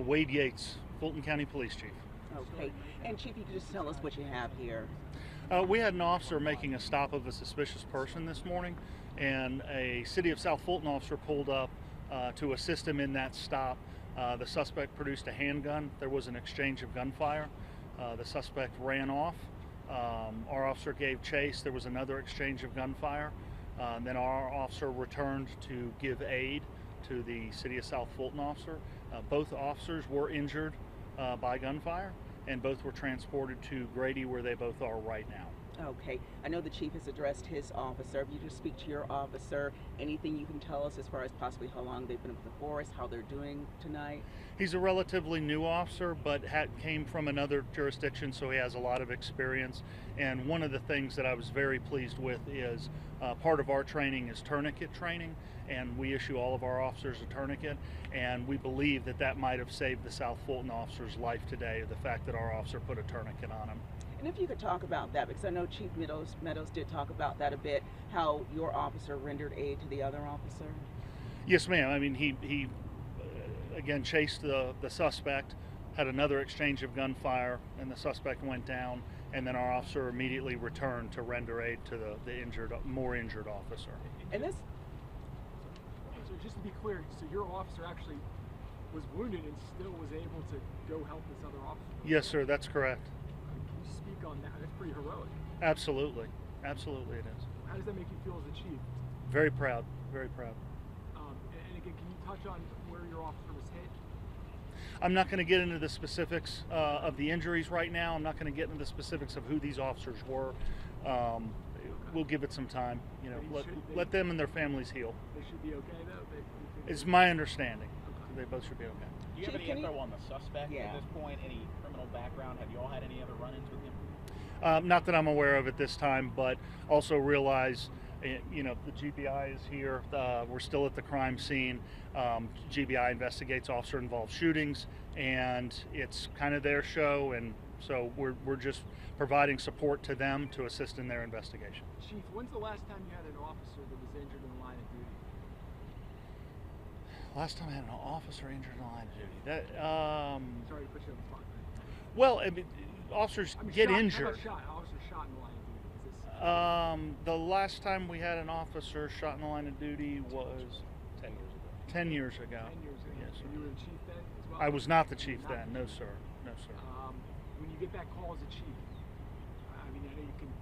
Wade Yates, Fulton County Police Chief. Okay. And Chief, you can just tell us what you have here. We had an officer making a stop of a suspicious person this morning, and a City of South Fulton officer pulled up to assist him in that stop. The suspect produced a handgun. There was an exchange of gunfire. The suspect ran off. Our officer gave chase. There was another exchange of gunfire. Then our officer returned to give aid to the City of South Fulton officer. Both officers were injured by gunfire, and both were transported to Grady, where they both are right now. Okay. I know the chief has addressed his officer. If you just speak to your officer, anything you can tell us as far as possibly how long they've been with the force, how they're doing tonight? He's a relatively new officer, but came from another jurisdiction, so he has a lot of experience. And one of the things that I was very pleased with is part of our training is tourniquet training, and we issue all of our officers a tourniquet, and we believe that that might have saved the South Fulton officer's life today, the fact that our officer put a tourniquet on him. And if you could talk about that, because I know Chief Meadows did talk about that a bit, how your officer rendered aid to the other officer. Yes, ma'am. I mean, he again chased the suspect, had another exchange of gunfire, and the suspect went down, and then our officer immediately returned to render aid to the more injured officer. And this... So just to be clear, so your officer actually was wounded and still was able to go help this other officer? Yes, sir, that's correct. Can you speak on that? That's pretty heroic. Absolutely. Absolutely it is. How does that make you feel as a chief? Very proud. Very proud. And again, can you touch on where your officer was hit? I'm not going to get into the specifics of the injuries right now. I'm not going to get into the specifics of who these officers were. We'll give it some time. You know, let them and their families heal. They should be okay, though? It's my understanding. Okay. They both should be okay. Do you have any info on the suspect at this point? Any criminal background? Have you all had any other run-ins with him? Not that I'm aware of at this time, but also realize, you know, the GBI is here. We're still at the crime scene. GBI investigates officer-involved shootings, and it's kind of their show, and so we're just providing support to them to assist in their investigation. Chief, when's the last time you had an officer that was injured in the line of duty? Last time I had an officer injured in the line of duty. Sorry to put you on the spot. Well, I mean, officers get injured. How about officer shot in the line of duty? The last time we had an officer shot in the line of duty was 10 years ago. 10 years ago. 10 years ago. Yes, sir. You were the chief then as well? I was not the chief then. No, sir. No, sir. When you get that call as a chief, I mean, I know you can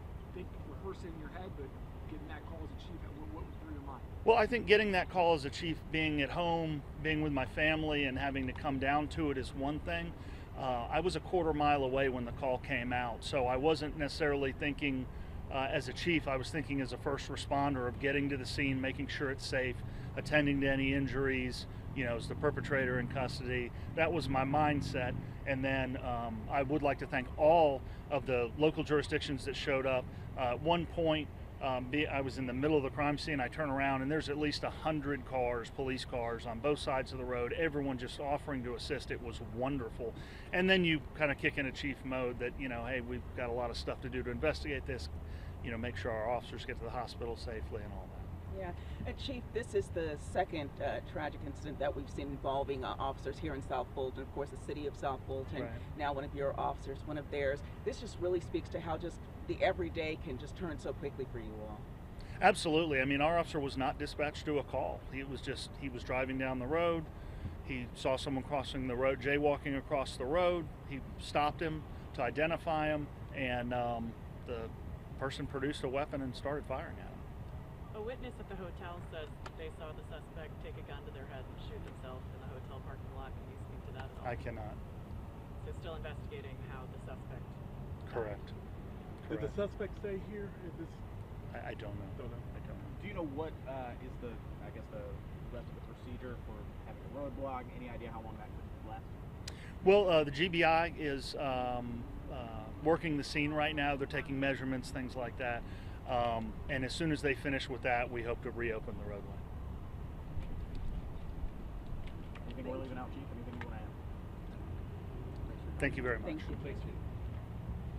rehearse it in your head, but getting that call as a chief, what was through your mind? Well, I think getting that call as a chief, being at home, being with my family, and having to come down to it is one thing. I was a quarter mile away when the call came out, so I wasn't necessarily thinking as a chief. I was thinking as a first responder of getting to the scene, making sure it's safe, attending to any injuries, you know, as the perpetrator in custody. That was my mindset. And then I would like to thank all of the local jurisdictions that showed up. At one point, I was in the middle of the crime scene. I turn around and there's at least 100 cars, police cars on both sides of the road, everyone just offering to assist. It was wonderful. And then you kind of kick in a chief mode that, you know, hey, we've got a lot of stuff to do to investigate this, you know, make sure our officers get to the hospital safely and all that. Yeah, and Chief, this is the second tragic incident that we've seen involving officers here in South Fulton. Of course, the City of South Fulton, right. Now one of your officers, one of theirs. This just really speaks to how just the everyday can just turn so quickly for you all. Absolutely. I mean, our officer was not dispatched to a call. He was driving down the road. He saw someone crossing the road, jaywalking across the road. He stopped him to identify him, and the person produced a weapon and started firing at him. A witness at the hotel says they saw the suspect take a gun to their head and shoot himself in the hotel parking lot. Can you speak to that at all? I cannot. So still investigating how the suspect... Correct. Did the suspect stay here? I don't know. Don't know. I don't know. Do you know what is the rest of the procedure for having a roadblock? Any idea how long that could last? Well, the GBI is working the scene right now. They're taking measurements, things like that. And as soon as they finish with that, we hope to reopen the roadway. Anything we're leaving out, Chief? Anything you want to add? Thank you very much. Thank you.